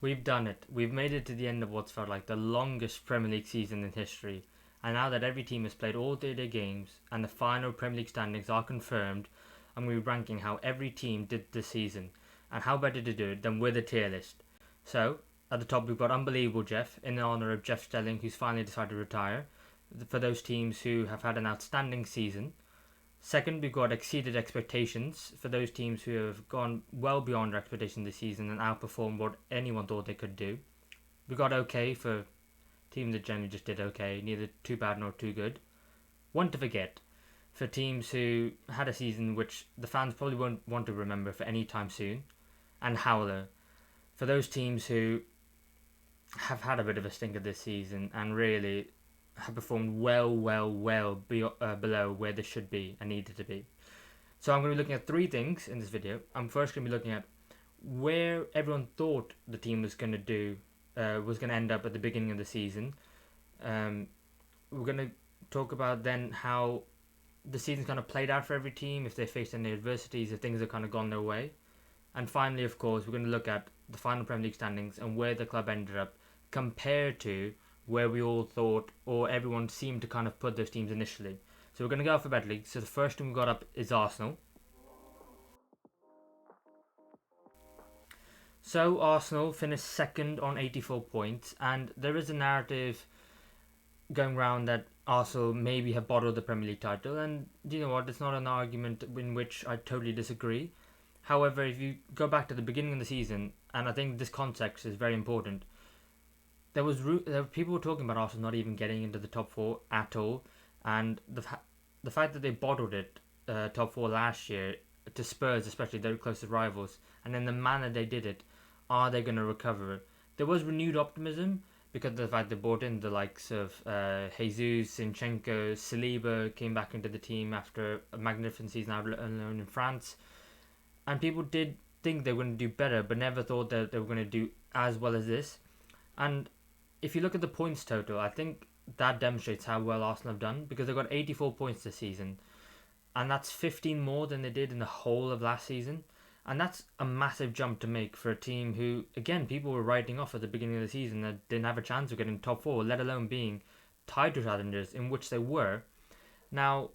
We've done it. We've made it to the end of what's felt like the longest Premier League season in history. And now that every team has played all their games and the final Premier League standings are confirmed, I'm going to be ranking how every team did this season. And how better to do it than with a tier list. So, at the top we've got Unbelievable Jeff, in honour of Jeff Stelling, who's finally decided to retire, for those teams who have had an outstanding season. Second, we've got Exceeded Expectations for those teams who have gone well beyond their expectations this season and outperformed what anyone thought they could do. We got Okay for teams that generally just did okay, neither too bad nor too good. One to Forget for teams who had a season which the fans probably won't want to remember for any time soon. And Howler for those teams who have had a bit of a stinker this season and really have performed below where they should be and needed to be. So I'm going to be looking at three things in this video. I'm first going to be looking at where everyone thought the team was going to end up at the beginning of the season. We're going to talk about then how the season's kind of played out for every team, if they faced any adversities, if things have kind of gone their way. And finally, of course, we're going to look at the final Premier League standings and where the club ended up compared to where we all thought, or everyone seemed to kind of put those teams initially. So we're going to go alphabetically. So the first team we got up is Arsenal. So Arsenal finished second on 84 points, and there is a narrative going around that Arsenal maybe have bottled the Premier League title, and you know what, it's not an argument in which I totally disagree. However, if you go back to the beginning of the season, and I think this context is very important, there were people were talking about Arsenal not even getting into the top four at all, and the fact that they bottled it top four last year to Spurs, especially their closest rivals, and then the manner they did it, are they going to recover? There was renewed optimism because of the fact they brought in the likes of Jesus, Zinchenko, Saliba came back into the team after a magnificent season out alone in France, and people did think they were going to do better, but never thought that they were going to do as well as this. And if you look at the points total, I think that demonstrates how well Arsenal have done, because they've got 84 points this season, and that's 15 more than they did in the whole of last season. And that's a massive jump to make for a team who, again, people were writing off at the beginning of the season that didn't have a chance of getting top four, let alone being title challengers, in which they were. Now,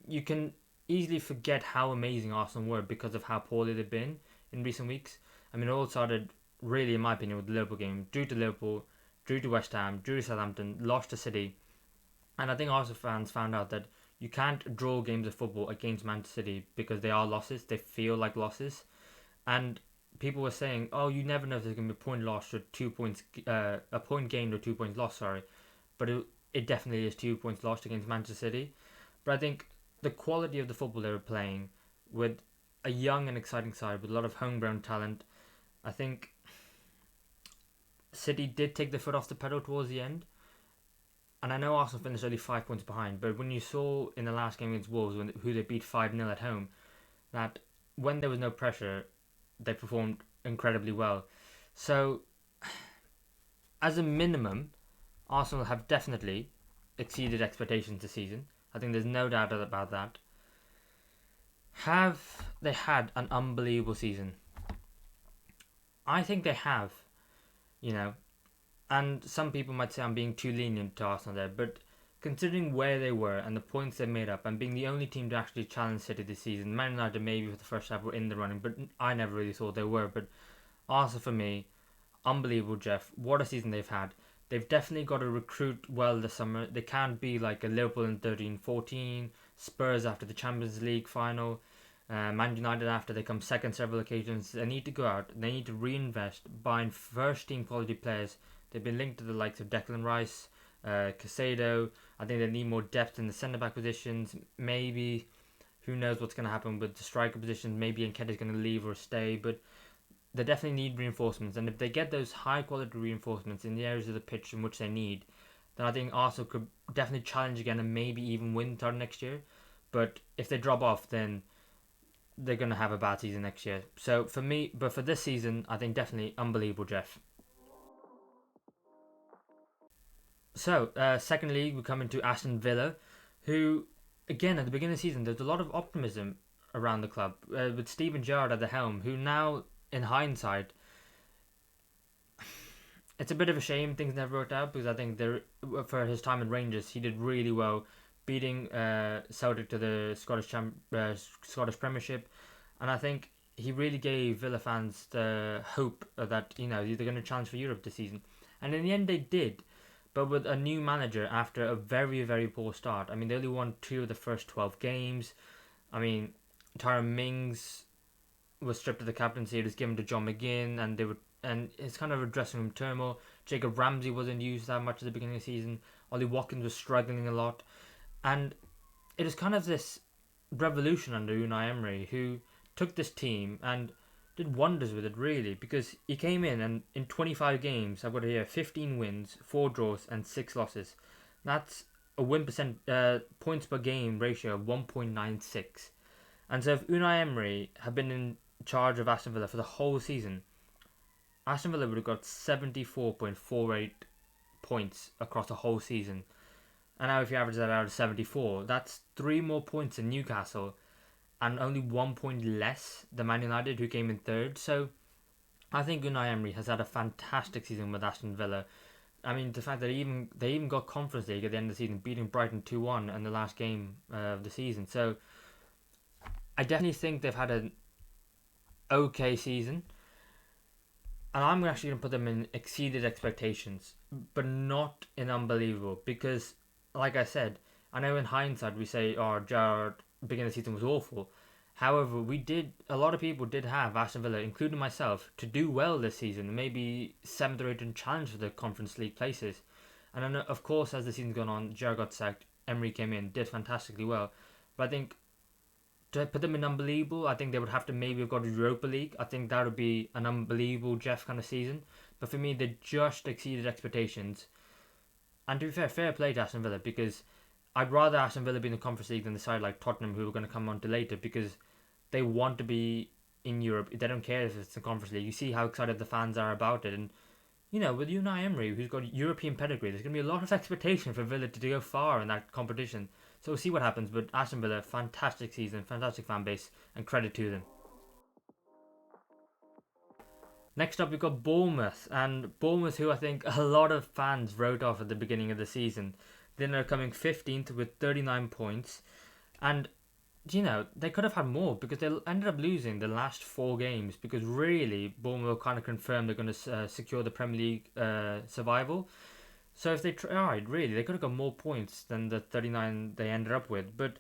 you can easily forget how amazing Arsenal were because of how poorly they've been in recent weeks. I mean, it all started, really, in my opinion, with the Liverpool game. Drew to Liverpool, drew to West Ham, drew to Southampton, lost to City. And I think Arsenal fans found out that you can't draw games of football against Manchester City because they are losses. They feel like losses. And people were saying, oh, you never know if there's going to be a point lost or 2 points, a point gained or 2 points lost, sorry. But it definitely is 2 points lost against Manchester City. But I think the quality of the football they were playing, with a young and exciting side with a lot of homegrown talent, I think City did take the foot off the pedal towards the end. And I know Arsenal finished only 5 points behind, but when you saw in the last game against Wolves, who they beat 5-0 at home, that when there was no pressure, they performed incredibly well. So, as a minimum, Arsenal have definitely exceeded expectations this season. I think there's no doubt about that. Have they had an unbelievable season? I think they have, you know. And some people might say I'm being too lenient to Arsenal there, but considering where they were and the points they made up, and being the only team to actually challenge City this season, Man United maybe for the first half were in the running, but I never really thought they were. But Arsenal, for me, unbelievable, Jeff. What a season they've had. They've definitely got to recruit well this summer. They can't be like a Liverpool in 13-14, Spurs after the Champions League final, Man United after they come second several occasions. They need to go out. They need to reinvest, buying first-team quality players. They've been linked to the likes of Declan Rice, Casado. I think they need more depth in the centre-back positions. Maybe, who knows what's going to happen with the striker positions. Maybe Nketiah's going to leave or stay. But they definitely need reinforcements. And if they get those high-quality reinforcements in the areas of the pitch in which they need, then I think Arsenal could definitely challenge again and maybe even win the title next year. But if they drop off, then they're going to have a bad season next year. So for me, but for this season, I think definitely unbelievable, Jeff. So, secondly, we come into Aston Villa, who, again, at the beginning of the season, there's a lot of optimism around the club, with Steven Gerrard at the helm, who now, in hindsight, it's a bit of a shame things never worked out because I think for his time in Rangers, he did really well, beating Celtic to the Scottish Premiership, and I think he really gave Villa fans the hope that they're going to challenge for Europe this season, and in the end they did. But with a new manager after a very, very poor start. I mean, they only won 2 of the first 12 games. I mean, Tyrone Mings was stripped of the captaincy. It was given to John McGinn, and it's kind of a dressing room turmoil. Jacob Ramsey wasn't used that much at the beginning of the season. Ollie Watkins was struggling a lot. And it was kind of this revolution under Unai Emery, who took this team and did wonders with it, really, because he came in and in 25 games, I've got here 15 wins, 4 draws, and 6 losses. That's a points per game ratio of 1.96. And so if Unai Emery had been in charge of Aston Villa for the whole season, Aston Villa would have got 74.48 points across the whole season. And now if you average that out of 74, that's 3 more points than Newcastle and only 1 point less than Man United, who came in third. So I think Unai Emery has had a fantastic season with Aston Villa. I mean, the fact that they even got Conference League at the end of the season, beating Brighton 2-1 in the last game of the season. So I definitely think they've had an okay season. And I'm actually going to put them in exceeded expectations, but not in unbelievable. Because, like I said, I know in hindsight we say, oh, Gerrard, beginning of the season was awful. However, a lot of people did have Aston Villa, including myself, to do well this season, maybe 7th or 8th in challenge for the Conference League places. And then, of course, as the season's gone on, Gerrard got sacked, Emery came in, did fantastically well. But I think to put them in unbelievable, I think they would have to maybe have got a Europa League. I think that would be an unbelievable Jeff kind of season. But for me, they just exceeded expectations. And to be fair play to Aston Villa, because I'd rather Aston Villa be in the Conference League than the side like Tottenham, who we're going to come on to later, because they want to be in Europe. They don't care if it's the Conference League. You see how excited the fans are about it. And, with Unai Emery, who's got European pedigree, there's going to be a lot of expectation for Villa to go far in that competition. So we'll see what happens. But Aston Villa, fantastic season, fantastic fan base, and credit to them. Next up, we've got Bournemouth. And Bournemouth, who I think a lot of fans wrote off at the beginning of the season. Then they're coming 15th with 39 points. And, they could have had more because they ended up losing the last 4 games. Because really, Bournemouth kind of confirmed they're going to secure the Premier League survival. So if they tried, really, they could have got more points than the 39 they ended up with. But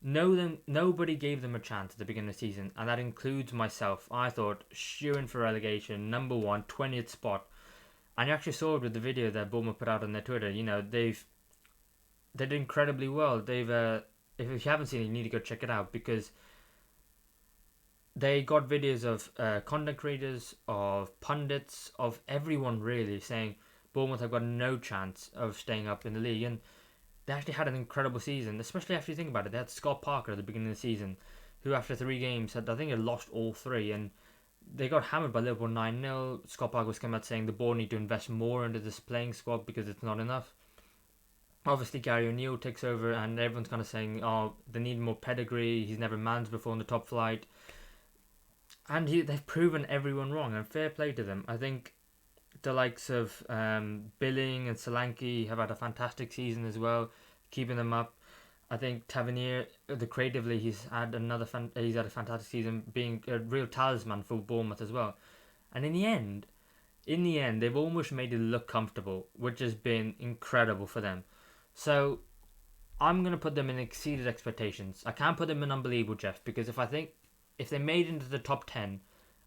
nobody gave them a chance at the beginning of the season. And that includes myself. I thought, shooing for relegation, number 1, 20th spot. And you actually saw it with the video that Bournemouth put out on their Twitter. They did incredibly well. If you haven't seen it, you need to go check it out, because they got videos of content creators, of pundits, of everyone really saying Bournemouth have got no chance of staying up in the league. And they actually had an incredible season, especially after you think about it. They had Scott Parker at the beginning of the season, who after 3 games had lost all 3, and they got hammered by Liverpool 9-0. Scott Parker was coming out saying the board need to invest more into this playing squad because it's not enough. Obviously, Gary O'Neill takes over, and everyone's kind of saying, oh, they need more pedigree. He's never managed before in the top flight. And they've proven everyone wrong, and fair play to them. I think the likes of Billing and Solanke have had a fantastic season as well, keeping them up. I think Tavernier, creatively, he's had a fantastic season, being a real talisman for Bournemouth as well. And in the end, they've almost made it look comfortable, which has been incredible for them. So I'm going to put them in exceeded expectations. I can't put them in unbelievable, Jeff, because if they made it into the top 10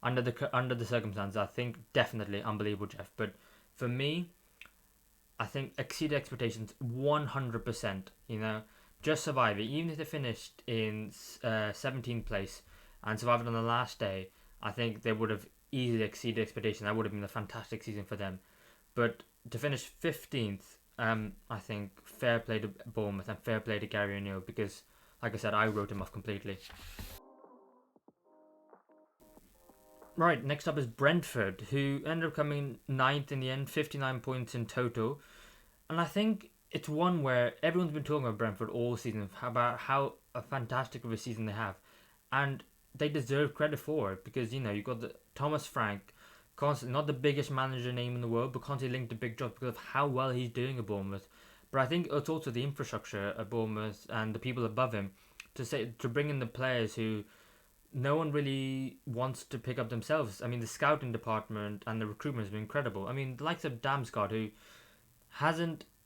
under the circumstances, I think definitely unbelievable, Jeff. But for me, I think exceeded expectations 100%. Just survive it. Even if they finished in 17th place and survived on the last day, I think they would have easily exceeded expectations. That would have been a fantastic season for them. But to finish 15th, I think fair play to Bournemouth and fair play to Gary O'Neill, because, like I said, I wrote him off completely. Right, next up is Brentford, who ended up coming 9th in the end, 59 points in total. And I think it's one where everyone's been talking about Brentford all season, about how a fantastic of a season they have. And they deserve credit for it, because, you've got Thomas Frank, Conte, not the biggest manager name in the world, but Conte linked to big jobs because of how well he's doing at Bournemouth. But I think it's also the infrastructure at Bournemouth and the people above him to bring in the players who no one really wants to pick up themselves. I mean, the scouting department and the recruitment has been incredible. I mean, the likes of Damsgaard, who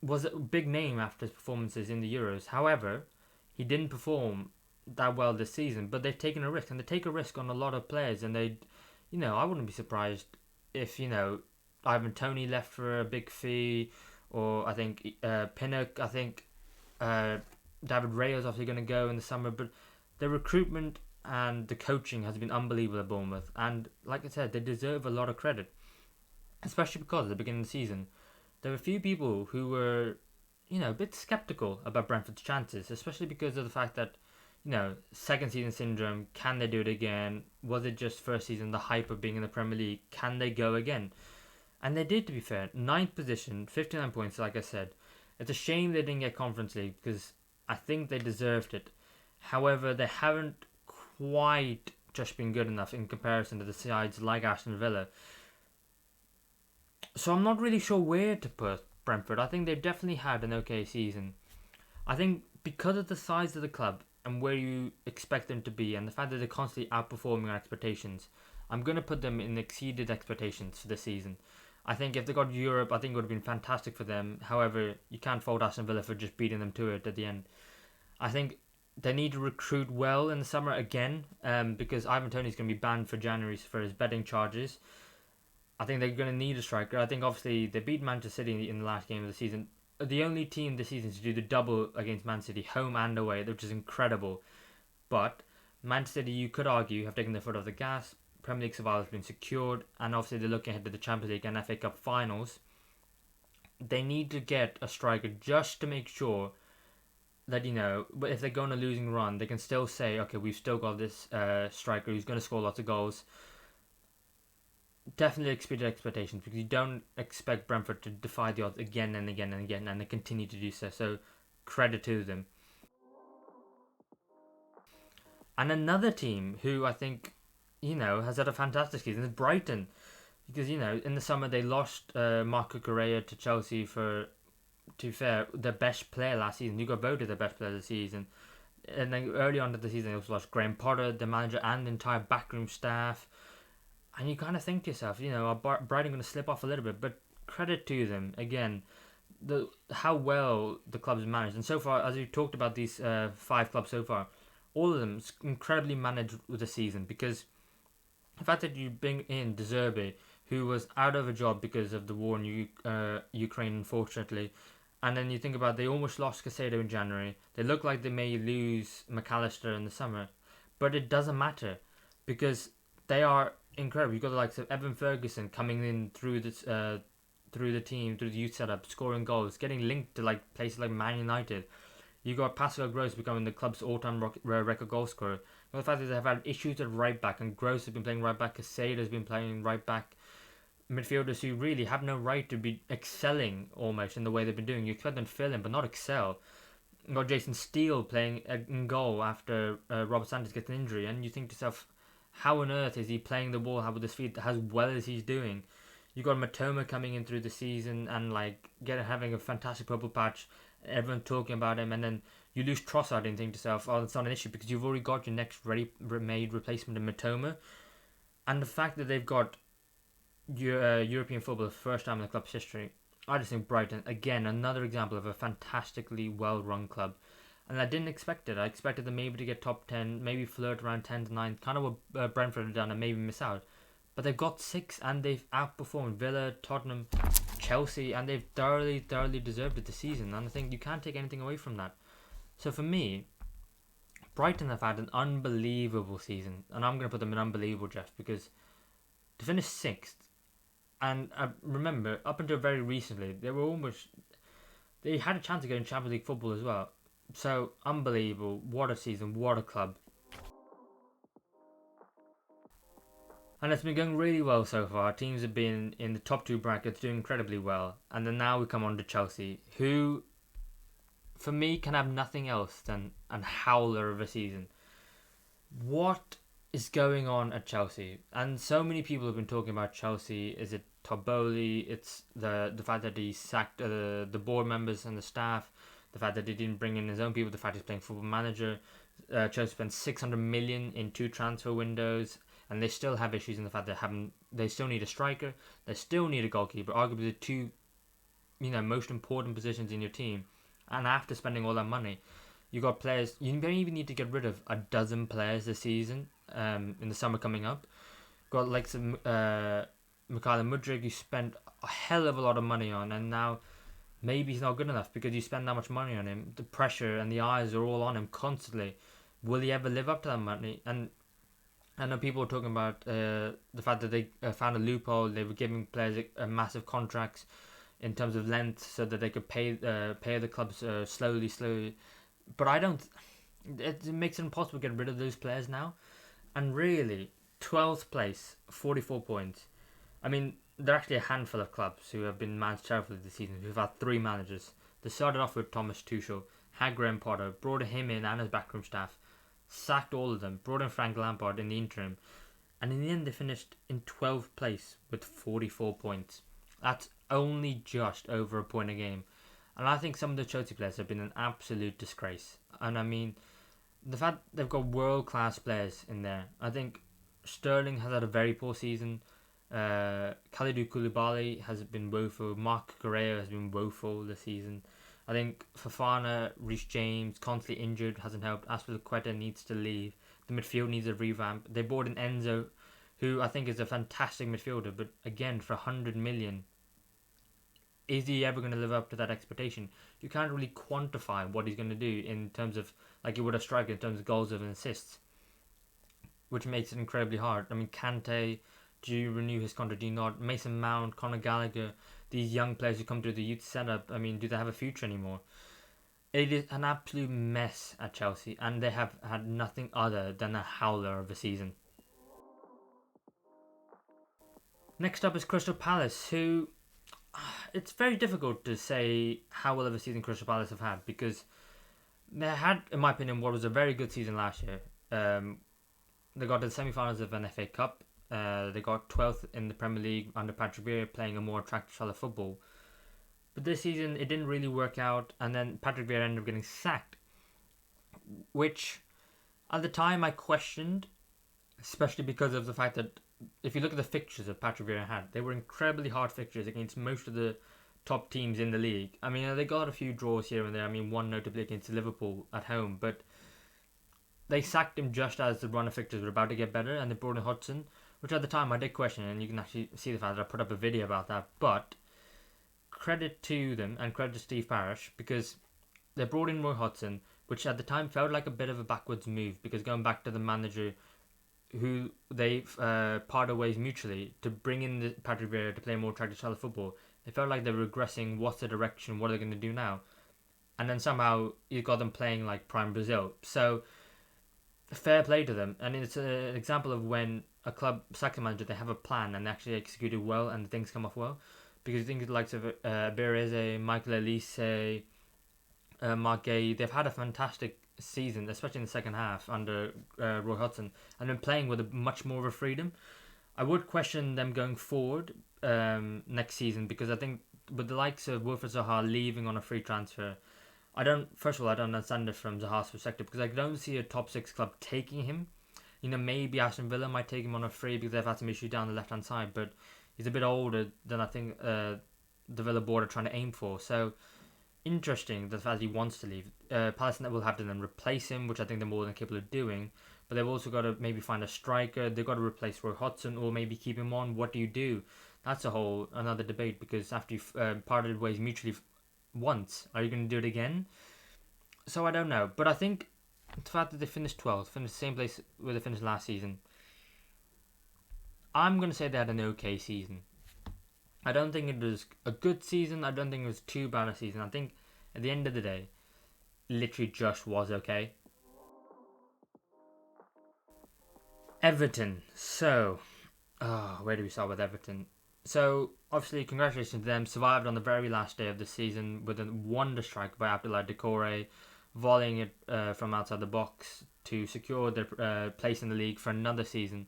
was a big name after his performances in the Euros. However, he didn't perform that well this season, but they've taken a risk, and they take a risk on a lot of players, and I wouldn't be surprised if, Ivan Toney left for a big fee, or I think Pinnock, I think David Raya's obviously going to go in the summer, but the recruitment and the coaching has been unbelievable at Bournemouth, and like I said, they deserve a lot of credit, especially because at the beginning of the season, there were a few people who were, a bit skeptical about Brentford's chances, especially because of the fact that, second season syndrome, can they do it again? Was it just first season, the hype of being in the Premier League? Can they go again? And they did, to be fair. Ninth position, 59 points, like I said. It's a shame they didn't get Conference League because I think they deserved it. However, they haven't quite just been good enough in comparison to the sides like Aston Villa. So I'm not really sure where to put Brentford. I think they've definitely had an okay season. I think because of the size of the club and where you expect them to be and the fact that they're constantly outperforming our expectations, I'm going to put them in exceeded expectations for this season. I think if they got Europe, I think it would have been fantastic for them. However, you can't fault Aston Villa for just beating them to it at the end. I think they need to recruit well in the summer again, because Ivan Toney's going to be banned for January for his betting charges. I think they're going to need a striker. I think obviously they beat Manchester City in the last game of the season. The only team this season to do the double against Man City, home and away, which is incredible. But Manchester City, you could argue, have taken their foot off the gas. Premier League survival has been secured, and obviously they're looking ahead to the Champions League and FA Cup finals. They need to get a striker just to make sure that, if they go on a losing run, they can still say, okay, we've still got this striker who's going to score lots of goals. Definitely exceeded expectations, because you don't expect Brentford to defy the odds again and again and again, and they continue to do so. So credit to them. And another team who I think, has had a fantastic season is Brighton, because in the summer they lost Marco Correa to Chelsea for, to be fair, their best player last season. He got voted the best player of the season. And then early on in the season they also lost Graham Potter, the manager, and the entire backroom staff. And you kind of think to yourself, are Brighton going to slip off a little bit? But credit to them, again, how well the club's managed. And so far, as we talked about these 5 clubs so far, all of them incredibly managed with the season, because the fact that you bring in De Zerbi, who was out of a job because of the war in Ukraine, unfortunately, and then you think about they almost lost Caicedo in January. They look like they may lose McAllister in the summer, but it doesn't matter because they are incredible. You've got the likes of Evan Ferguson coming in through the team, through the youth setup, scoring goals, getting linked to places like Man United. You got Pascal Gross becoming the club's all-time record goal scorer. You know, the fact that they've had issues at right back, and Gross has been playing right back, Caicedo has been playing right back. Midfielders who really have no right to be excelling almost in the way they've been doing. You expect them to fill in, but not excel. You got Jason Steele playing in goal after Robert Sanchez gets an injury, and you think to yourself, how on earth is he playing the ball with his feet as well as he's doing? You got Matoma coming in through the season and having a fantastic purple patch. Everyone talking about him, and then you lose Trossard and think to yourself, oh, that's not an issue because you've already got your next ready-made replacement in Matoma. And the fact that they've got European football the first time in the club's history, I just think Brighton, again, another example of a fantastically well-run club. And I didn't expect it. I expected them maybe to get top 10, maybe flirt around 10 to 9, kind of what Brentford had done and maybe miss out. But they've got 6 and they've outperformed Villa, Tottenham, Chelsea, and they've thoroughly deserved it this season. And I think you can't take anything away from that. So for me, Brighton have had an unbelievable season. And I'm going to put them in unbelievable, Jeff, because to finish 6th, and I remember up until very recently, they had a chance of getting Champions League football as well. So, unbelievable. What a season. What a club. And it's been going really well so far. Teams have been in the top 2 brackets doing incredibly well. And then now we come on to Chelsea, who, for me, can have nothing else than a howler of a season. What is going on at Chelsea, and so many people have been talking about Chelsea. Is it Toboli? It's the fact that he sacked the board members and the staff, the fact that he didn't bring in his own people, the fact he's playing Football Manager. Chelsea spent 600 million in 2 transfer windows, and they still have issues in the fact that they still need a striker, they still need a goalkeeper, arguably the two most important positions in your team. And after spending all that money, you got players. You don't even need to get rid of a dozen players this season. In the summer coming up, got like some Mikel and Mudryk. You spent a hell of a lot of money on, and now maybe he's not good enough because you spend that much money on him. The pressure and the eyes are all on him constantly. Will he ever live up to that money? And I know people were talking about the fact that they found a loophole. They were giving players massive contracts in terms of length so that they could pay the clubs slowly. But I don't. It makes it impossible to get rid of those players now. And really, 12th place, 44 points. I mean, there are actually a handful of clubs who have been managed terribly this season, who've had 3 managers. They started off with Thomas Tuchel, had Graham Potter, brought him in and his backroom staff, sacked all of them, brought in Frank Lampard in the interim, and in the end they finished in 12th place with 44 points. That's only just over a point a game. And I think some of the Chelsea players have been an absolute disgrace. And I mean, the fact they've got world-class players in there. I think Sterling has had a very poor season. Kalidou Koulibaly has been woeful. Marc Guerrero has been woeful this season. I think Fofana, Reece James, constantly injured, hasn't helped. Aspilicueta needs to leave. The midfield needs a revamp. They bought in Enzo, who I think is a fantastic midfielder, but again, for 100 million, is he ever going to live up to that expectation? You can't really quantify what he's going to do in terms of, like you would a striker, in terms of goals and assists, which makes it incredibly hard. I mean, Kante, do you renew his contract? Do you not? Mason Mount, Conor Gallagher, these young players who come through the youth setup, I mean, do they have a future anymore? It is an absolute mess at Chelsea, and they have had nothing other than a howler of a season. Next up is Crystal Palace, who it's very difficult to say how well of a season Crystal Palace have had because they had, in my opinion, what was a very good season last year. They got to the semi-finals of an FA Cup. They got 12th in the Premier League under Patrick Vieira, playing a more attractive style of football. But this season, it didn't really work out, and then Patrick Vieira ended up getting sacked, which at the time I questioned, especially because of the fact that if you look at the fixtures that Patrick Vieira had, they were incredibly hard fixtures against most of the top teams in the league. I mean, they got a few draws here and there. I mean, one notably against Liverpool at home, but they sacked him just as the run of fixtures were about to get better, and they brought in Hudson, which at the time I did question, and you can actually see the fact that I put up a video about that. But credit to them and credit to Steve Parish, because they brought in Roy Hodgson, which at the time felt like a bit of a backwards move, because going back to the manager who they parted ways mutually to bring in the Patrick Vieira to play a more attractive style of football, it felt like they were regressing. What's the direction? What are they going to do now? And then somehow you got them playing like prime Brazil. So fair play to them, and it's an example of when a club sacks a manager, they have a plan and they actually execute it well, and things come off well. Because I think the likes of Bereze, Michael Elise, Mark Gay, they've had a fantastic season, especially in the second half under Roy Hodgson, and then playing with a much more of a freedom. I would question them going forward next season, because I think with the likes of Wilfred Zaha leaving on a free transfer, I don't understand it from Zaha's perspective, because I don't see a top 6 club taking him. Maybe Aston Villa might take him on a free because they've had some issues down the left hand side, but he's a bit older than I think the Villa board are trying to aim for. So interesting the fact he wants to leave. Palace will have to then replace him, which I think they're more than capable of doing. But they've also got to maybe find a striker. They've got to replace Roy Hodgson, or maybe keep him on. What do you do? That's another debate, because after you've parted ways mutually once, are you going to do it again? So I don't know. But I think the fact that they finished 12th, finished the same place where they finished last season, I'm going to say they had an okay season. I don't think it was a good season. I don't think it was too bad a season. I think at the end of the day, literally just was okay. Everton. So, where do we start with Everton? So, obviously, congratulations to them. Survived on the very last day of the season with a wonder strike by Abdoulaye Doucouré, volleying it from outside the box to secure their place in the league for another season.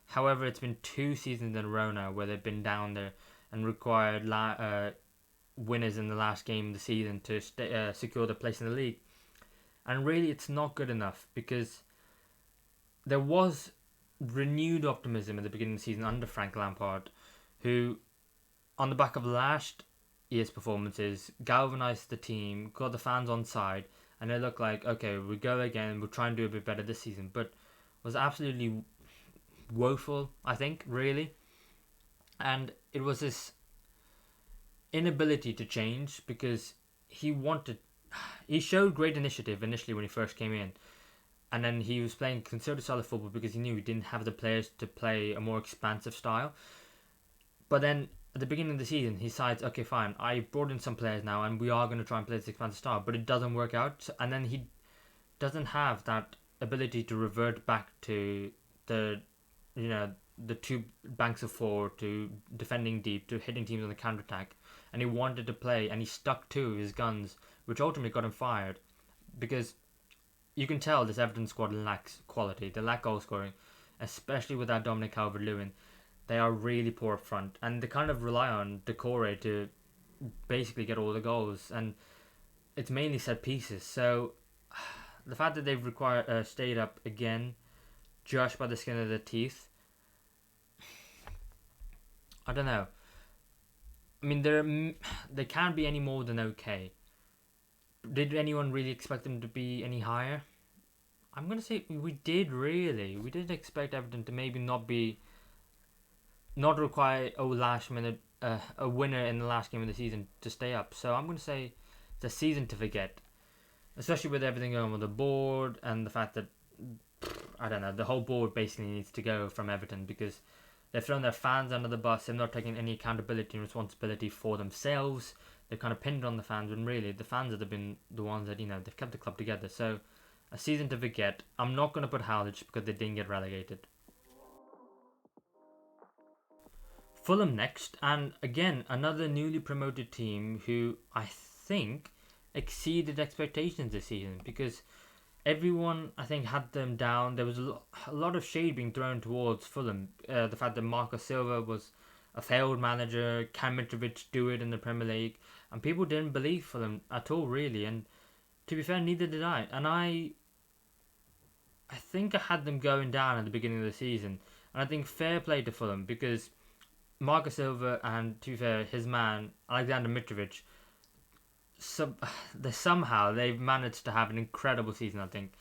However, it's been 2 seasons in a row now where they've been down there and required winners in the last game of the season to secure their place in the league. And really, it's not good enough because there was renewed optimism at the beginning of the season under Frank Lampard, who, on the back of last year's performances, galvanised the team, got the fans on side, and it looked like, okay, we go again, we'll try and do a bit better this season, but was absolutely woeful, I think, really. And it was this inability to change because he showed great initiative initially when he first came in, and then he was playing conservative style of football because he knew he didn't have the players to play a more expansive style. But then at the beginning of the season, he decides, okay, fine, I brought in some players now and we are going to try and play this expansive style, but it doesn't work out. And then he doesn't have that ability to revert back to the 2 banks of 4, to defending deep, to hitting teams on the counter-attack. And he wanted to play, and he stuck to his guns, which ultimately got him fired. Because you can tell this Everton squad lacks quality. They lack goal scoring, especially without Dominic Calvert-Lewin. They are really poor up front, and they kind of rely on Decore to basically get all the goals, and it's mainly set pieces. So the fact that they've stayed up again, just by the skin of their teeth, I don't know. I mean, they can't be any more than okay. Did anyone really expect them to be any higher? I'm going to say we did, really. We did expect Everton to maybe not require last minute a winner in the last game of the season to stay up. So I'm going to say it's a season to forget, especially with everything going on with the board and the fact that, I don't know, the whole board basically needs to go from Everton because they've thrown their fans under the bus. They've not taken any accountability and responsibility for themselves. They've kind of pinned on the fans, when really the fans have been the ones that, they've kept the club together. So a season to forget. I'm not going to put Harwich because they didn't get relegated. Fulham next, and again another newly promoted team who I think exceeded expectations this season, because everyone I think had them down. There was a lot of shade being thrown towards Fulham. The fact that Marco Silva was a failed manager, can Mitrovic do it in the Premier League, and people didn't believe Fulham at all, really. And to be fair, neither did I. And I think I had them going down at the beginning of the season, and I think fair play to Fulham, because Marco Silva and, to be fair, his man Alexander Mitrovic, they've managed to have an incredible season, I think.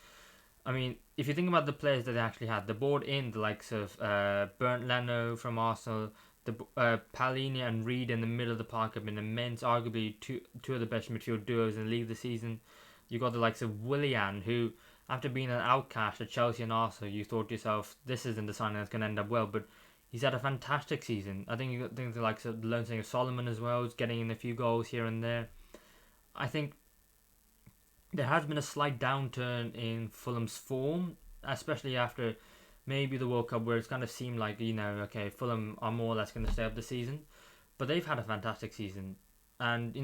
I mean, if you think about the players that they actually had, they brought in the likes of Bernd Leno from Arsenal, the Palhinha and Reed in the middle of the park have been immense, arguably two of the best midfield duos in the league this season. You got the likes of Willian, who, after being an outcast at Chelsea and Arsenal, you thought to yourself, this isn't the sign that's going to end up well, but he's had a fantastic season. I think you got things like the lone singer Solomon as well, is getting in a few goals here and there. I think there has been a slight downturn in Fulham's form, especially after maybe the World Cup, where it's kind of seemed like, okay, Fulham are more or less going to stay up the season. But they've had a fantastic season. And,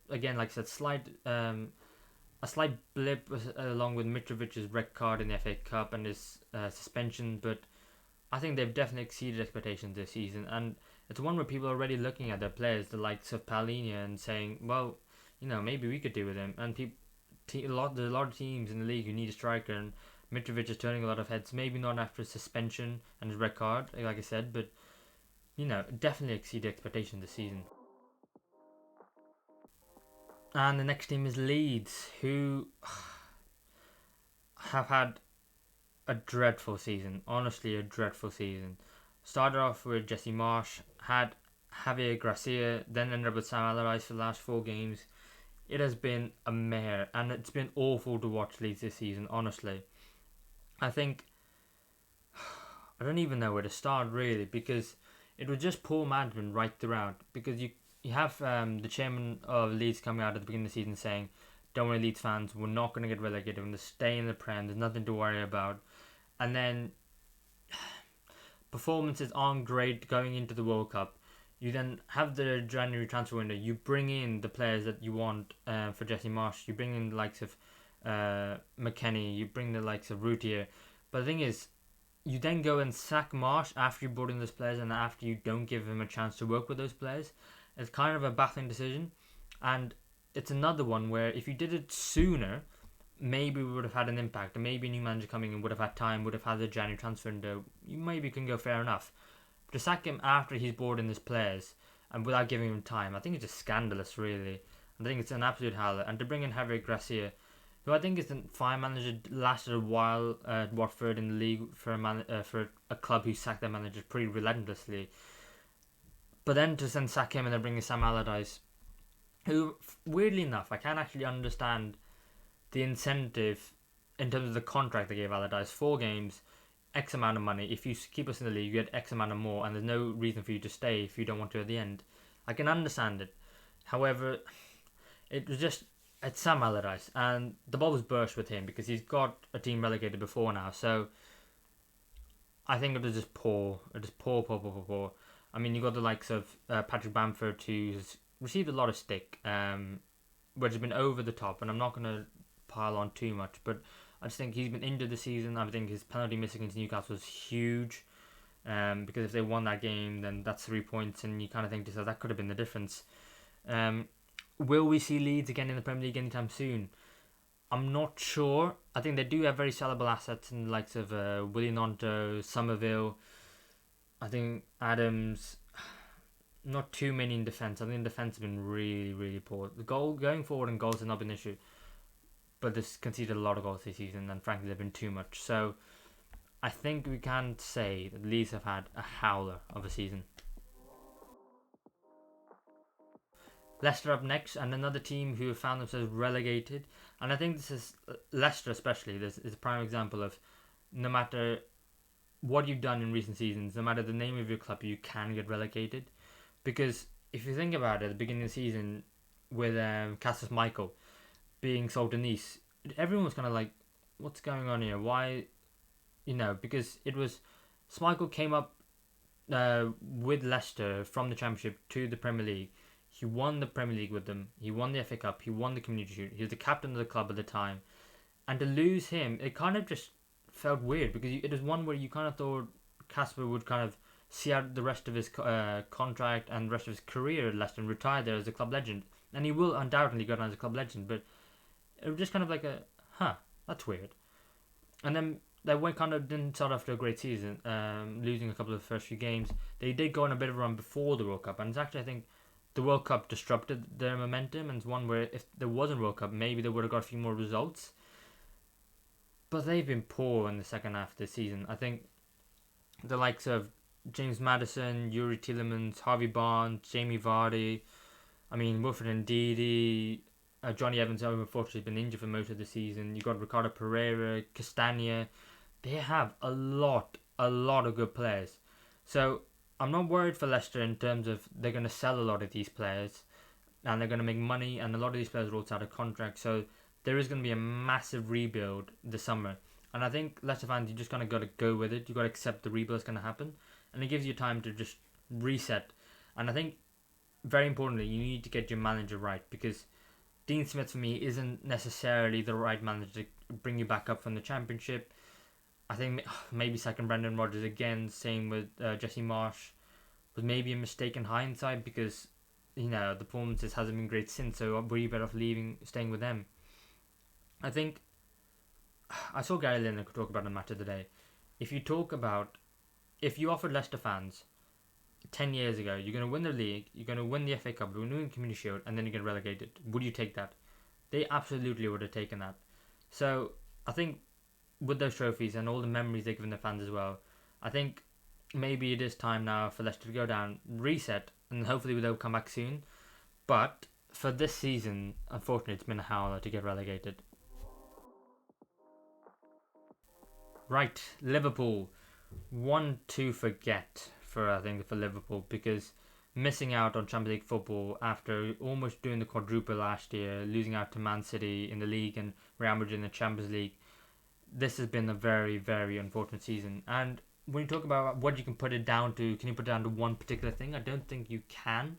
again, like I said, a slight blip along with Mitrovic's red card in the FA Cup and his suspension, but I think they've definitely exceeded expectations this season. And it's one where people are already looking at their players, the likes of Palhinha, and saying, well, maybe we could do with him. And there's a lot of teams in the league who need a striker, and Mitrovic is turning a lot of heads. Maybe not after his suspension and his red card, like I said, but definitely exceeded expectations this season. And the next team is Leeds, who have had a dreadful season. Honestly, a dreadful season. Started off with Jesse Marsch, had Javier Gracia, then ended up with Sam Allardyce for the last 4 games. It has been a mare, and it's been awful to watch Leeds this season, honestly. I think, I don't even know where to start, really, because it was just poor management right throughout. Because you have the chairman of Leeds coming out at the beginning of the season saying, don't worry, Leeds fans, we're not going to get relegated, we're going to stay in the Prem, there's nothing to worry about. And then performances aren't great going into the World Cup. You then have the January transfer window. You bring in the players that you want for Jesse Marsch. You bring in the likes of McKennie, you bring the likes of Routier. But the thing is, you then go and sack Marsh after you brought in those players and after you don't give him a chance to work with those players. It's kind of a baffling decision. And it's another one where if you did it sooner, maybe we would have had an impact. And maybe a new manager coming in would have had time, would have had the January transfer window. You maybe can go fair enough. But to sack him after he's brought in his players and without giving him time, I think it's just scandalous, really. I think it's an absolute howler. And to bring in Javier Gracia, who I think is the fine manager, lasted a while at Watford in the league for a club who sacked their manager pretty relentlessly. But then to then sack him and then bring in Sam Allardyce, who, weirdly enough, I can't actually understand the incentive in terms of the contract they gave Allardyce. 4 games, X amount of money. If you keep us in the league, you get X amount of more, and there's no reason for you to stay if you don't want to at the end. I can understand it. However, it was just, it's Sam Allardyce, and the bubbles burst with him because he's got a team relegated before now. So I think it was just poor. It was poor. I mean, you got the likes of Patrick Bamford, who's received a lot of stick, which has been over the top, and I'm not going to pile on too much, but I just think he's been injured this season. I think his penalty miss against Newcastle was huge, because if they won that game, then that's 3 points, and you kind of think to yourself, that could have been the difference. Will we see Leeds again in the Premier League anytime soon? I'm not sure. I think they do have very sellable assets in the likes of Willian Gnonto, Somerville. I think Adams. Not too many in defence. I think defence has been really, really poor. The goal going forward and goals have not been an issue, but they've conceded a lot of goals this season, and frankly, they've been too much. So I think we can say that Leeds have had a howler of a season. Leicester up next, and another team who have found themselves relegated. And I think this is Leicester, especially. This is a prime example of no matter what you've done in recent seasons, no matter the name of your club, you can get relegated. Because if you think about it, at the beginning of the season, with Cassius Michael being sold to Nice, everyone was kind of like, what's going on here? Why? Because it was, Schmeichel came up with Leicester from the Championship to the Premier League. He won the Premier League with them. He won the FA Cup. He won the Community Shield. He was the captain of the club at the time. And to lose him, it kind of just felt weird, because it was one where you kind of thought Casper would kind of see out the rest of his contract and the rest of his career at Leicester and retire there as a club legend. And he will undoubtedly go down as a club legend, but it was just kind of like that's weird. And then they didn't start off to a great season, losing a couple of the first few games. They did go on a bit of a run before the World Cup, and it's actually, I think, the World Cup disrupted their momentum, and it's one where if there wasn't a World Cup, maybe they would have got a few more results. But they've been poor in the second half of the season. I think the likes of James Maddison, Yuri Tielemans, Harvey Barnes, Jamie Vardy, Wilfred Ndidi, Johnny Evans, who unfortunately has been injured for most of the season. You've got Ricardo Pereira, Castagna. They have a lot of good players. So I'm not worried for Leicester in terms of they're going to sell a lot of these players and they're going to make money, and a lot of these players are also out of contract. So there is going to be a massive rebuild this summer. And I think Leicester fans, you just kind of got to go with it. You've got to accept the rebuild is going to happen. And it gives you time to just reset. And I think, very importantly, you need to get your manager right, because Dean Smith, for me, isn't necessarily the right manager to bring you back up from the Championship. I think maybe second Brendan Rodgers again, same with Jesse Marsh, was maybe a mistake in hindsight, because the performances hasn't been great since, so were you better off staying with them? I think I saw Gary Lineker talk about a matter today. If you offered Leicester fans 10 years ago, you're going to win the league, you're going to win the FA Cup, you're going to win the Community Shield, and then you get relegated, would you take that? They absolutely would have taken that. So I think with those trophies and all the memories they've given the fans as well, I think maybe it is time now for Leicester to go down, reset, and hopefully they'll come back soon. But for this season, unfortunately, it's been a howler to get relegated. Right, Liverpool. One to forget for Liverpool, because missing out on Champions League football after almost doing the quadruple last year, losing out to Man City in the league and Real Madrid in the Champions League, this has been a very, very unfortunate season. And when you talk about what you can put it down to, can you put it down to one particular thing? I don't think you can.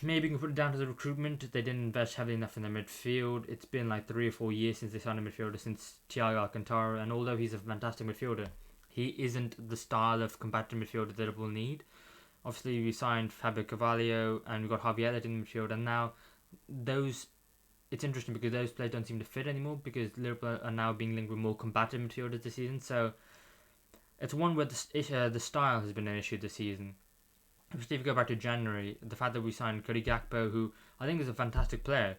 maybe you can put it down to the recruitment. They didn't invest heavily enough in their midfield. It's been like 3 or 4 years since they signed a midfielder, since Thiago Alcantara, and although he's a fantastic midfielder, he isn't the style of combative midfielder that Liverpool need. Obviously, we signed Fabio Carvalho and we got Harvey Elliott in the midfield, and now those. It's interesting because those players don't seem to fit anymore because Liverpool are now being linked with more combative midfielders this season. So it's one where the style has been an issue this season. Especially if you go back to January, the fact that we signed Cody Gakpo, who I think is a fantastic player,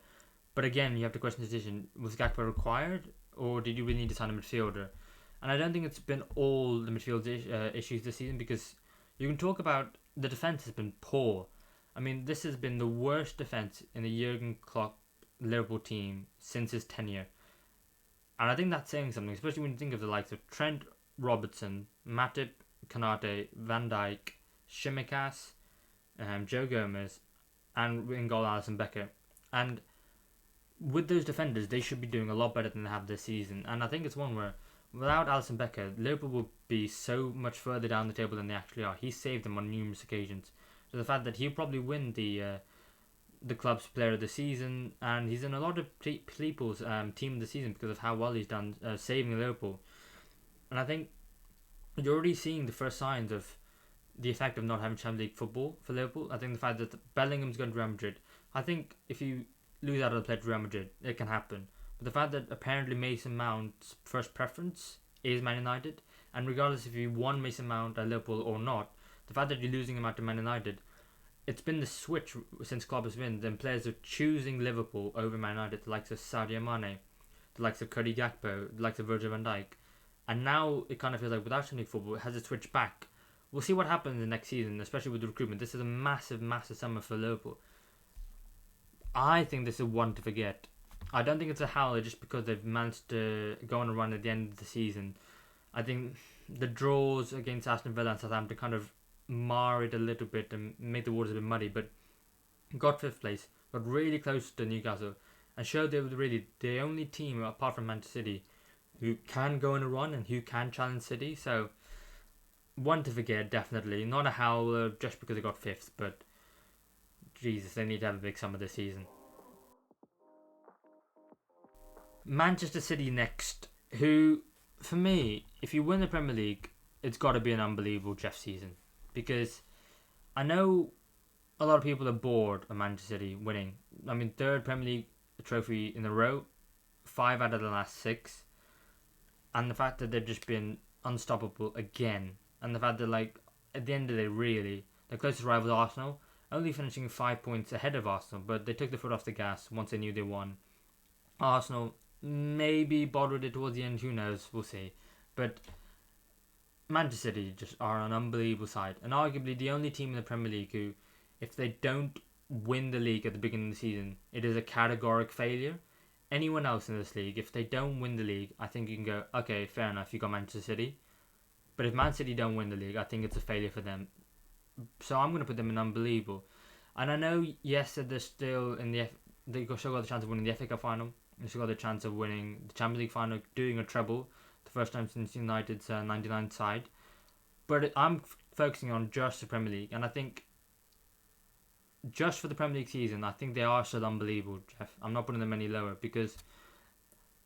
but again, you have to question the decision: was Gakpo required, or did you really need to sign a midfielder? And I don't think it's been all the midfield issues this season, because you can talk about the defense has been poor. I mean, this has been the worst defense in the Jurgen Klopp Liverpool team since his tenure, and I think that's saying something, especially when you think of the likes of Trent, Robertson, Matip, Konate, Van Dijk, Shimikas, Joe Gomez, and in goal Alisson Becker. And with those defenders, they should be doing a lot better than they have this season. And I think it's one where, without Alisson Becker, Liverpool will be so much further down the table than they actually are. He saved them on numerous occasions. So the fact that he'll probably win the club's player of the season, and he's in a lot of people's team of the season because of how well he's done saving Liverpool. And I think you're already seeing the first signs of the effect of not having Champions League football for Liverpool. I think the fact that Bellingham's going to Real Madrid, I think if you lose out of the play to Real Madrid, it can happen. But the fact that apparently Mason Mount's first preference is Man United, and regardless if you won Mason Mount at Liverpool or not, the fact that you're losing him out to Man United, it's been the switch since Klopp has been. Then players are choosing Liverpool over Man United, the likes of Sadio Mane, the likes of Cody Gakpo, the likes of Virgil van Dijk. And now it kind of feels like without Champions League football, it has a switch back. We'll see what happens in the next season, especially with the recruitment. This is a massive, massive summer for Liverpool. I think this is one to forget. I don't think it's a howler just because they've managed to go on a run at the end of the season. I think the draws against Aston Villa and Southampton kind of mar it a little bit and make the waters a bit muddy, but got 5th place, got really close to Newcastle, and showed they were really the only team apart from Manchester City who can go on a run and who can challenge City. So one to forget, definitely. Not a howler just because they got 5th, but Jesus, they need to have a big summer this season. Manchester City next, who, for me, if you win the Premier League, it's got to be an unbelievable Jeff season. Because I know a lot of people are bored of Manchester City winning. I mean, 3rd Premier League trophy in a row, 5 out of the last 6. And the fact that they've just been unstoppable again. And the fact that, like, at the end of the day, really, their closest rival, Arsenal, only finishing 5 points ahead of Arsenal, but they took the foot off the gas once they knew they won. Arsenal maybe bottled it towards the end, who knows, we'll see. But Manchester City just are an unbelievable side, and arguably the only team in the Premier League who, if they don't win the league at the beginning of the season, it is a categoric failure. Anyone else in this league, if they don't win the league, I think you can go, okay, fair enough, you got Manchester City. But if Man City don't win the league, I think it's a failure for them. So I'm going to put them in unbelievable. And I know, yes, that they're still in they still got the chance of winning the FA Cup final. They still got the chance of winning the Champions League final, doing a treble, the first time since United's 99 side. But I'm focusing on just the Premier League, and I think just for the Premier League season, I think they are still unbelievable, Jeff. I'm not putting them any lower because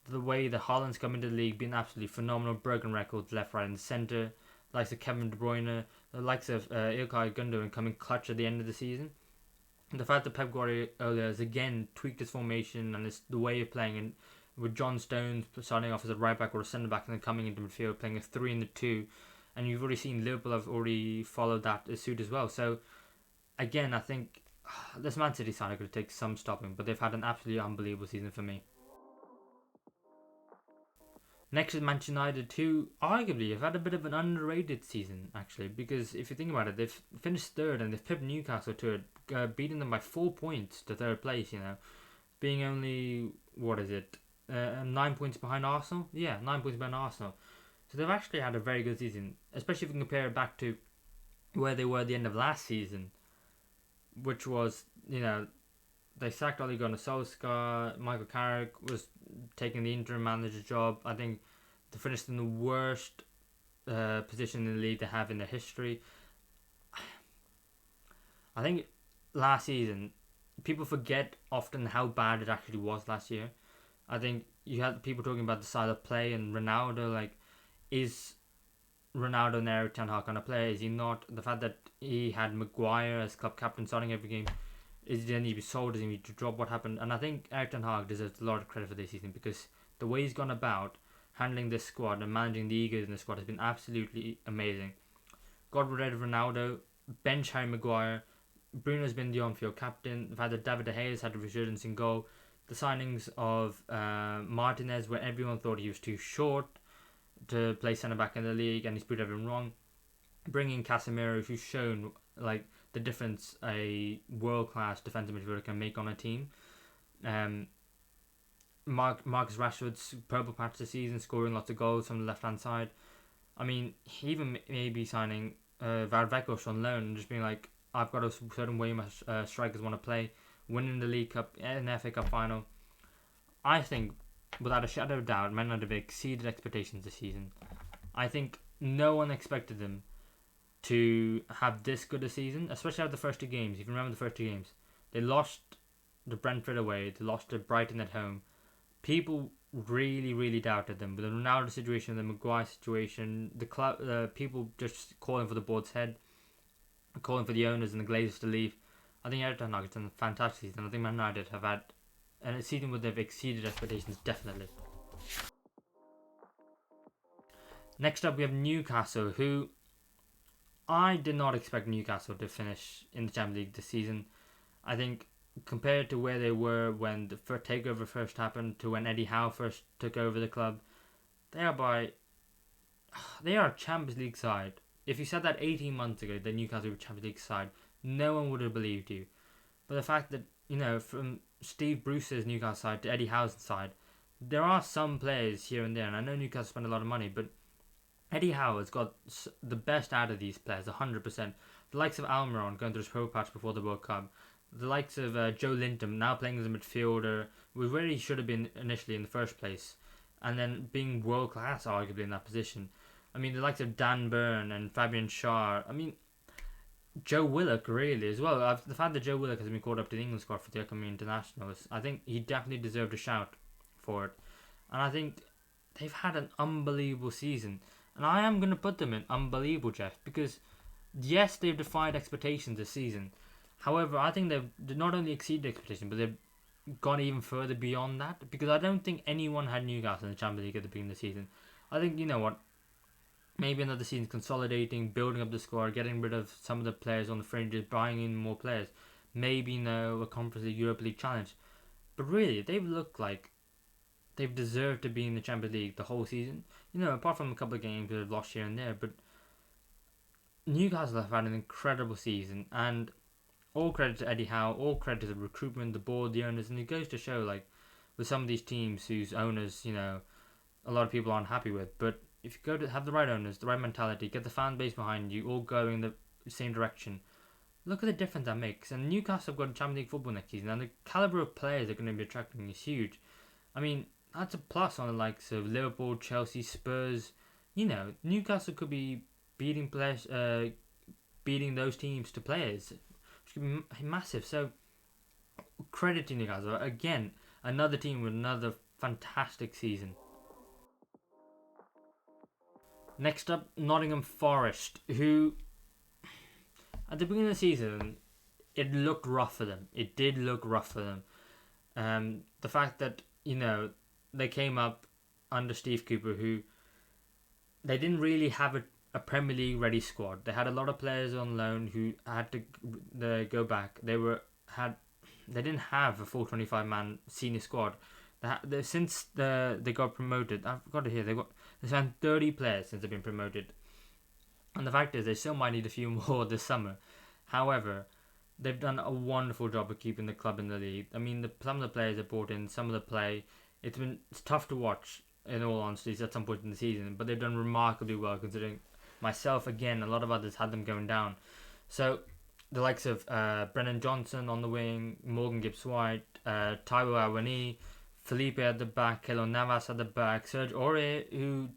the way the Haaland's come into the league, being absolutely phenomenal, broken records left, right, and centre, the likes of Kevin De Bruyne, the likes of Ilkay Gundogan coming clutch at the end of the season. The fact that Pep Guardiola has again tweaked his formation and the way of playing, and with John Stones starting off as a right back or a centre back and then coming into midfield, playing a 3 in the 2, and you've already seen Liverpool have already followed that suit as well. So again, I think this Man City side are going to take some stopping, but they've had an absolutely unbelievable season for me. Next is Manchester United, who arguably have had a bit of an underrated season, actually, because if you think about it, they've finished 3rd and they've pipped Newcastle to it, beating them by 4 points to 3rd place, being only, 9 points behind Arsenal? Yeah, 9 points behind Arsenal. So they've actually had a very good season, especially if you compare it back to where they were at the end of last season, which was, they sacked Ole Gunnar Solskjaer. Michael Carrick was taking the interim manager job. I think they finished in the worst position in the league they have in their history. I think last season people forget often how bad it actually was last year. I think you had people talking about the style of play and Ronaldo. Like, is Ronaldo and Erik Ten Hag gonna play? Is he not? The fact that he had Maguire as club captain starting every game, is he need to be sold? Does he need to drop? What happened? And I think Erik Ten Hag deserves a lot of credit for this season because the way he's gone about handling this squad and managing the egos in the squad has been absolutely amazing. Got rid of Ronaldo, bench Harry Maguire. Bruno's been the on-field captain. The fact that David De Gea has had a resurgence in goal. The signings of Martinez, where everyone thought he was too short to play centre-back in the league, and he's proved everyone wrong. Bringing Casemiro, who's shown like the difference a world-class defensive midfielder can make on a team. Marcus Rashford's purple patch this season, scoring lots of goals from the left-hand side. I mean, even maybe signing Vardvekos on loan and just being like, I've got a certain way my strikers want to play, winning the League Cup and the FA Cup final. I think, without a shadow of doubt, Man United have exceeded expectations this season. I think no one expected them to have this good a season, especially after the first two games. If you remember the first two games, they lost to Brentford away, they lost to Brighton at home. People really, really doubted them. With the Ronaldo situation, the Maguire situation, the club, people just calling for the board's head, calling for the owners and the Glazers to leave. I think Erik Ten Hag has done a fantastic season. I think Man United have had a season where they've exceeded expectations, definitely. Next up, we have Newcastle, who I did not expect Newcastle to finish in the Champions League this season. I think compared to where they were when the first takeover first happened to when Eddie Howe first took over the club, they are a Champions League side. If you said that 18 months ago, that Newcastle were a Champions League side, no one would have believed you. But the fact that, from Steve Bruce's Newcastle side to Eddie Howe's side, there are some players here and there, and I know Newcastle spent a lot of money, but Eddie Howe has got the best out of these players, 100%. The likes of Almiron going through his pro patch before the World Cup, the likes of Joe Linton now playing as a midfielder, where he should have been initially in the first place, and then being world class arguably in that position. I mean, the likes of Dan Burn and Fabian Schär. I mean, Joe Willock really as well. The fact that Joe Willock has been called up to the England squad for the upcoming internationals, I think he definitely deserved a shout for it. And I think they've had an unbelievable season. And I am going to put them in unbelievable, Jeff, because yes, they've defied expectations this season. However, I think they've not only exceeded expectations, but they've gone even further beyond that. Because I don't think anyone had Newcastle in the Champions League at the beginning of the season. I think, maybe another season consolidating, building up the squad, getting rid of some of the players on the fringes, buying in more players. Maybe, a Conference League, Europa League challenge. But really, they've looked like they've deserved to be in the Champions League the whole season. Apart from a couple of games they've lost here and there. But Newcastle have had an incredible season. And all credit to Eddie Howe, all credit to the recruitment, the board, the owners. And it goes to show, with some of these teams whose owners, a lot of people aren't happy with. But if you go to have the right owners, the right mentality, get the fan base behind you, all going in the same direction, look at the difference that makes. And Newcastle have got Champions League football next season, and the calibre of players they're going to be attracting is huge. I mean, that's a plus on the likes of Liverpool, Chelsea, Spurs. Newcastle could be beating those teams to players, which could be massive. So, credit to Newcastle. Again, another team with another fantastic season. Next up, Nottingham Forest, who, at the beginning of the season, it looked rough for them. It did look rough for them. The fact that, they came up under Steve Cooper, who they didn't really have a Premier League ready squad. They had a lot of players on loan who had to go back. They didn't have a full 25-man senior squad. Since they got promoted, I've got it here. They've signed 30 players since they've been promoted, and the fact is they still might need a few more this summer. However, they've done a wonderful job of keeping the club in the league. I mean, some of the players they brought in, some of the play. It's tough to watch, in all honesty, at some point in the season, but they've done remarkably well considering myself, again, a lot of others had them going down. So, the likes of Brennan Johnson on the wing, Morgan Gibbs-White, Taiwo Awani, Felipe at the back, Keylor Navas at the back, Serge Aurier, who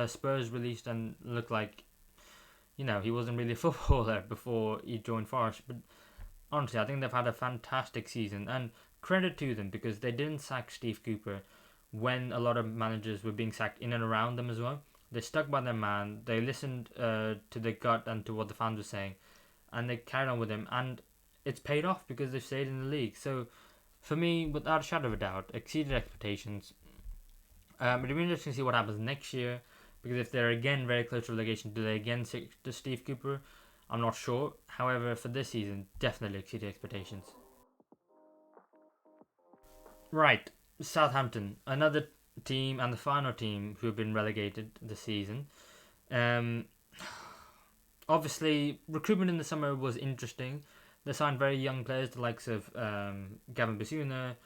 Spurs released and looked like, he wasn't really a footballer before he joined Forest. But honestly, I think they've had a fantastic season, and credit to them because they didn't sack Steve Cooper when a lot of managers were being sacked in and around them as well. They stuck by their man. They listened to their gut and to what the fans were saying, and they carried on with him. And it's paid off because they've stayed in the league. So for me, without a shadow of a doubt, exceeded expectations. It'll be interesting to see what happens next year because if they're again very close to relegation, do they again stick to Steve Cooper? I'm not sure. However, for this season, definitely exceeded expectations. Right, Southampton, another team and the final team who have been relegated this season. Um, Obviously, recruitment in the summer was interesting. They signed very young players, the likes of Gavin Basuna.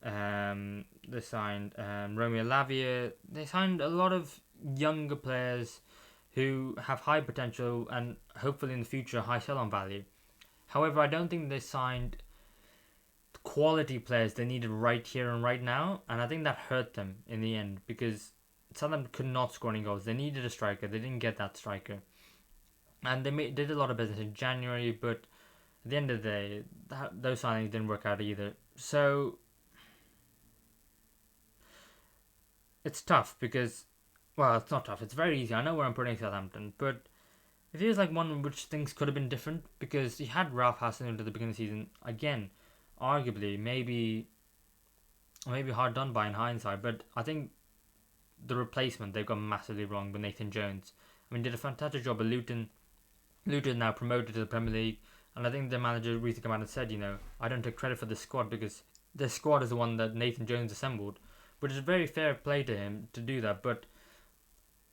They signed Romeo Lavia. They signed a lot of younger players who have high potential and hopefully in the future high sell-on value. However, I don't think they signed quality players they needed right here and right now, and I think that hurt them in the end because Southampton could not score any goals. They needed a striker. They didn't get that striker, and did a lot of business in January, but at the end of the day, those signings didn't work out either. So it's tough because, well, it's not tough. It's very easy. I know where I'm putting Southampton, but it feels like one in which things could have been different because you had Ralph Hasenhüttl at the beginning of the season. Again, arguably, maybe hard done by in hindsight, but I think the replacement they've got massively wrong with Nathan Jones. I mean, did a fantastic job at Luton. Luton now promoted to the Premier League, and I think the manager recently came out and said, I don't take credit for this squad because this squad is the one that Nathan Jones assembled, which is very fair play to him to do that. But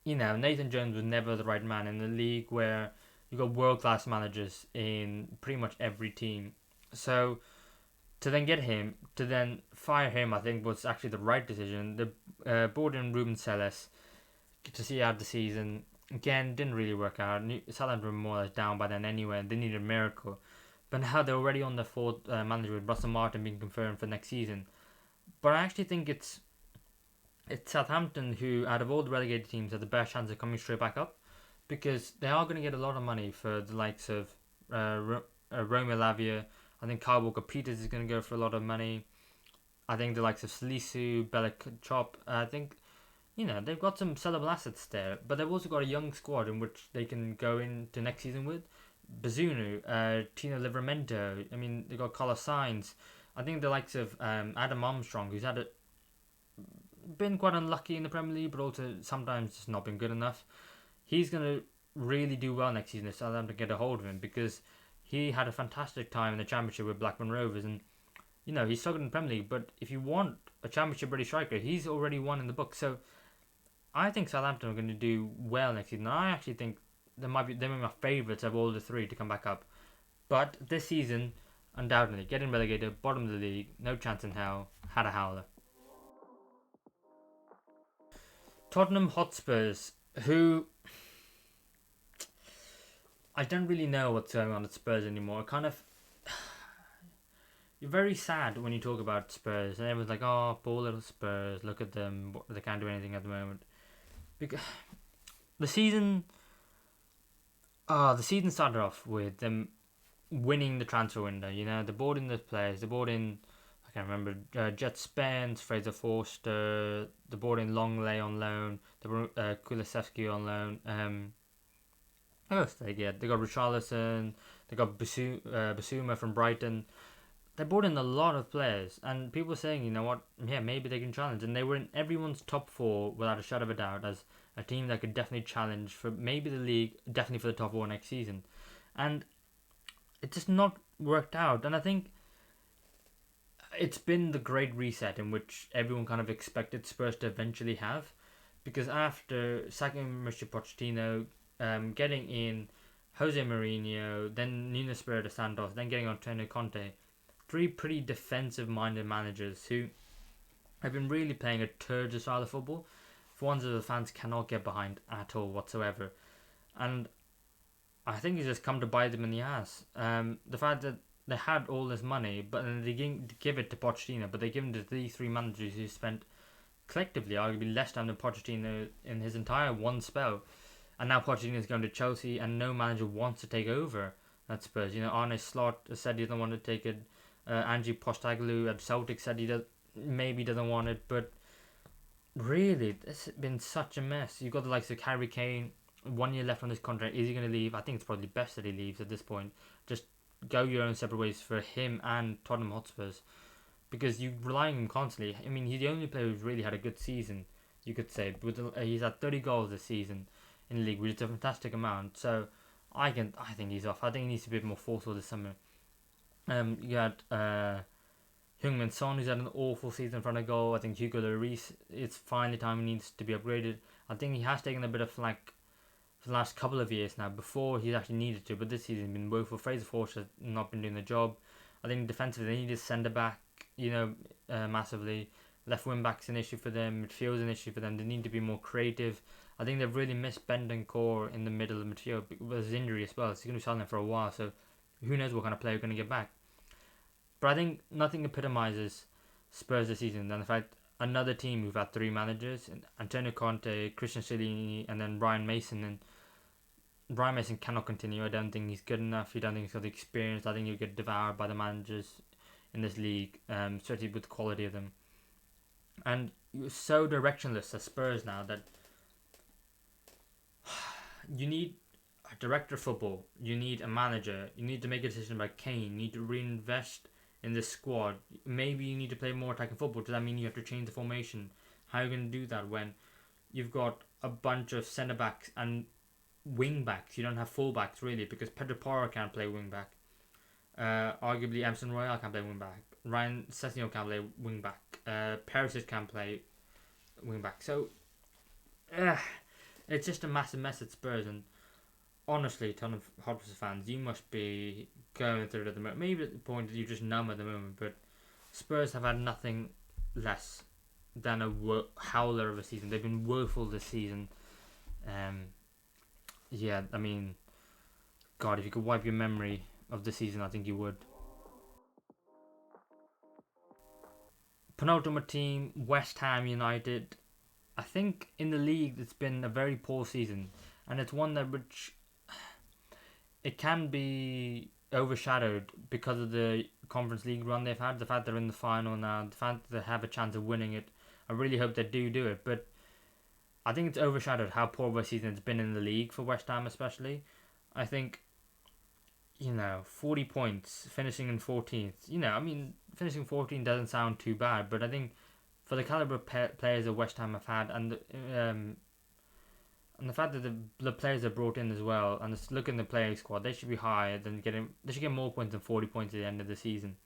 Nathan Jones was never the right man in a league where you got world class managers in pretty much every team. So to then get him, to then fire him, I think was actually the right decision. The brought in Ruben Selles to see out the season. Again, didn't really work out. Southampton were more or less down by then anyway. They needed a miracle. But now they're already on the fourth manager with Russell Martin being confirmed for next season. But I actually think it's Southampton who, out of all the relegated teams, have the best chance of coming straight back up because they are going to get a lot of money for the likes of Romeo Lavia. I think Kyle Walker-Peters is going to go for a lot of money. I think the likes of Salisu, Bellic Chop. I think, they've got some sellable assets there, but they've also got a young squad in which they can go into next season with. Bazunu, Tino Livramento. I mean, they've got Carlos Sainz. I think the likes of Adam Armstrong, who's been quite unlucky in the Premier League, but also sometimes just not been good enough. He's going to really do well next season if Southampton get a hold of him because he had a fantastic time in the Championship with Blackburn Rovers and, he's struggled in the Premier League, but if you want a Championship British striker, he's already won in the book. So I think Southampton are going to do well next season. I actually think they might be my favourites of all the three to come back up. But this season, undoubtedly, getting relegated, bottom of the league, no chance in hell, had a howler. Tottenham Hotspurs, who I don't really know what's going on at Spurs anymore. You're very sad when you talk about Spurs, and everyone's like, "Oh, poor little Spurs. Look at them. They can't do anything at the moment." Because the season started off with them winning the transfer window. They bought in the players. They bought in, I can't remember, Jet Spence, Fraser Forster. They bought in Longley on loan. They brought Kulusevski on loan. Who else did they get? They got Richarlison. They got Basuma from Brighton. They brought in a lot of players, and people were saying, maybe they can challenge. And they were in everyone's top four without a shadow of a doubt as a team that could definitely challenge for maybe the league, definitely for the top four next season. And it just not worked out. And I think it's been the great reset in which everyone kind of expected Spurs to eventually have, because after sacking Mr. Pochettino, getting in Jose Mourinho, then Nuno Espirito Santos, then getting Antonio Conte, three pretty defensive-minded managers who have been really playing a turgid style of football, for ones that the fans cannot get behind at all whatsoever. And I think it's just come to bite them in the ass. The fact that they had all this money, but then they didn't give it to Pochettino, but they give it to these three managers who spent collectively arguably less time than Pochettino in his entire one spell. And now Pochettino is going to Chelsea, and no manager wants to take over at Spurs. Arne Slot said he doesn't want to take it. Angie Postecoglou at Celtic said maybe doesn't want it, but really, it's been such a mess. You've got the likes of Harry Kane, 1 year left on his contract. Is he going to leave? I think it's probably best that he leaves at this point. Just go your own separate ways for him and Tottenham Hotspurs, because you're relying on him constantly. I mean, he's the only player who's really had a good season, you could say. He's had 30 goals this season in the league, which is a fantastic amount. So I think he's off. I think he needs to be a bit more forceful this summer. You had Heung-min Son, who's had an awful season in front of goal. I think Hugo Lloris, it's finally time he needs to be upgraded. I think he has taken a bit of flack for the last couple of years now, before he actually needed to, but this season has been woeful. Fraser Forster has not been doing the job. I think defensively they need a centre back, massively. Left wing back's an issue for them. Midfield's an issue for them. They need to be more creative. I think they've really missed Bentancur in the middle of the midfield with his injury as well. So he's going to be silent for a while. So who knows what kind of player we're going to get back. But I think nothing epitomises Spurs this season than the fact another team who've had 3 managers, Antonio Conte, Christian Stellini, and then Ryan Mason. And Ryan Mason cannot continue. I don't think he's good enough. I don't think he's got the experience. I think he'll get devoured by the managers in this league, especially with the quality of them. And you're so directionless as Spurs now that you need a director of football, you need a manager, you need to make a decision about Kane, you need to reinvest in this squad. Maybe you need to play more attacking football. Does that mean you have to change the formation? How are you going to do that when you've got a bunch of centre backs and wing backs? You don't have full backs really, because Pedro Porro can't play wing back. Arguably Emerson Royale can't play wing back. Ryan Sessegnon can't play wing back. Perisic can't play wing back. So it's just a massive mess at Spurs. And honestly, Tottenham Hotspur fans, you must be going through it at the moment. Maybe at the point that you're just numb at the moment, but Spurs have had nothing less than a howler of a season. They've been woeful this season. Yeah, I mean, God, if you could wipe your memory of the season, I think you would. Penultimate team, West Ham United. I think in the league it's been a very poor season, and it's one that which it can be overshadowed because of the Conference League run they've had. The fact they're in the final now, the fact that they have a chance of winning it. I really hope they do it, but I think it's overshadowed how poor of a season it's been in the league for West Ham especially. I think, 40 points, finishing in 14th. Finishing 14 doesn't sound too bad, but I think for the caliber of players that West Ham have had, and the fact that the players are brought in as well, and just look in the playing squad, they should be higher than they should get more points than 40 points at the end of the season.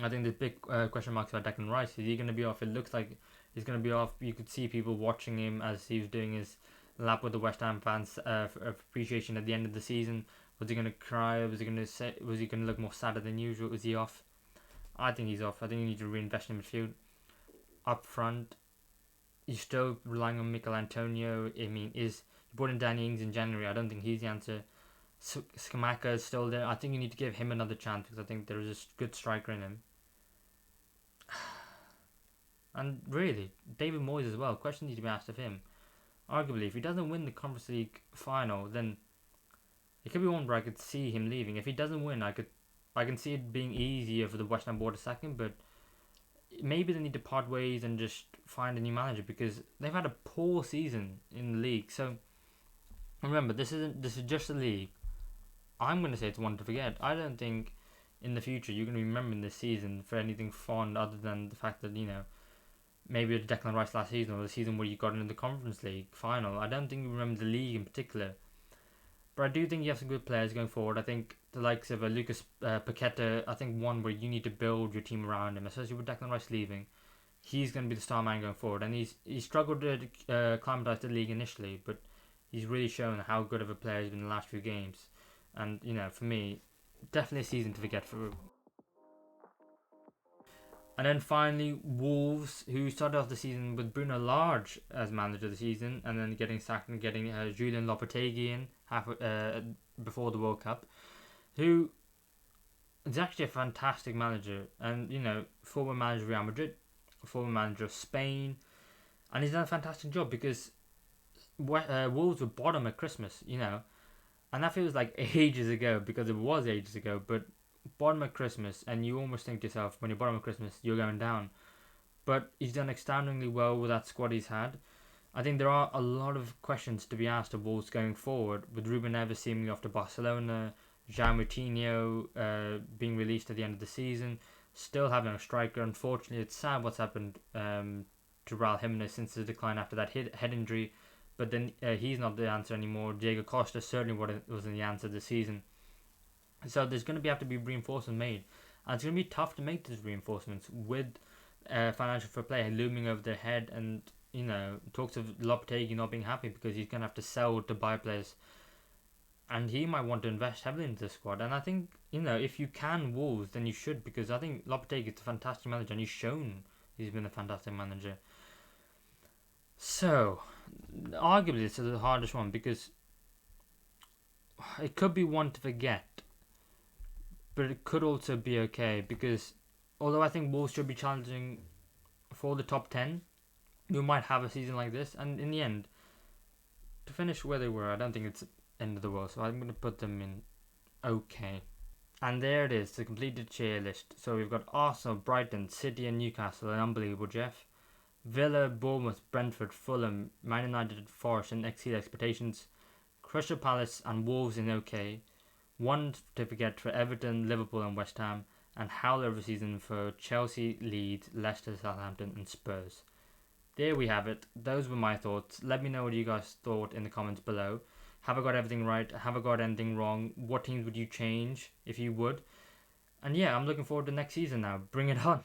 I think there's big question marks about Declan Rice. Is he going to be off? It looks like he's going to be off. You could see people watching him as he was doing his lap with the West Ham fans for appreciation at the end of the season. Was he going to cry? Was he going to look more sadder than usual? Was he off? I think he's off. I think you need to reinvest in midfield. Up front, you're still relying on Mikel Antonio. You brought in Danny Ings in January. I don't think he's the answer. Skamaka is still there. I think you need to give him another chance, because I think there is a good striker in him. And really, David Moyes as well. Questions need to be asked of him. Arguably, if he doesn't win the Conference League final, then it could be one where I could see him leaving. If he doesn't win, I can see it being easier for the West Ham board to sack him, but maybe they need to part ways and just find a new manager, because they've had a poor season in the league. So remember, this is just a league. I'm going to say it's one to forget. I don't think in the future you're going to be remembering this season for anything fond other than the fact that, maybe it's Declan Rice last season, or the season where you got into the Conference League final. I don't think you remember the league in particular. But I do think you have some good players going forward. I think the likes of Lucas Paqueta, I think one where you need to build your team around him, especially with Declan Rice leaving. He's going to be the star man going forward. And he struggled to acclimatise to the league initially, but he's really shown how good of a player he's been in the last few games. And, for me, definitely a season to forget for. And then finally, Wolves, who started off the season with Bruno Lage as manager of the season, and then getting sacked and getting Julian Lopetegui in before the World Cup, who is actually a fantastic manager. And, former manager of Real Madrid, former manager of Spain, and he's done a fantastic job, because Wolves were bottom at Christmas, And that feels like ages ago, because it was ages ago, but bottom of Christmas, and you almost think to yourself, when you're bottom of Christmas, you're going down. But he's done astoundingly well with that squad he's had. I think there are a lot of questions to be asked of Wolves going forward, with Ruben Neves seemingly off to Barcelona, Jean Moutinho being released at the end of the season, still having a striker. Unfortunately, it's sad what's happened to Raul Jimenez since his decline after that head injury, but then he's not the answer anymore. Diego Costa certainly wasn't the answer this season. So there's going to have to be reinforcements made, and it's going to be tough to make those reinforcements with financial fair play looming over their head, and talks of Lopetegui not being happy because he's going to have to sell to buy players, and he might want to invest heavily into the squad. And I think if you can Wolves, then you should, because I think Lopetegui is a fantastic manager, and he's shown he's been a fantastic manager. So arguably this is the hardest one, because it could be one to forget, but it could also be okay, because although I think Wolves should be challenging for the top 10, you might have a season like this, and in the end, to finish where they were, I don't think it's end of the world, so I'm going to put them in okay. And there it is, the completed tier list. So we've got Arsenal, Brighton, City and Newcastle, an unbelievable Jeff. Villa, Bournemouth, Brentford, Fulham, Man United, Forest and exceed expectations. Crystal Palace and Wolves in okay. One to forget for Everton, Liverpool and West Ham. And howler of a season for Chelsea, Leeds, Leicester, Southampton and Spurs. There we have it. Those were my thoughts. Let me know what you guys thought in the comments below. Have I got everything right? Have I got anything wrong? What teams would you change if you would? And yeah, I'm looking forward to next season now. Bring it on.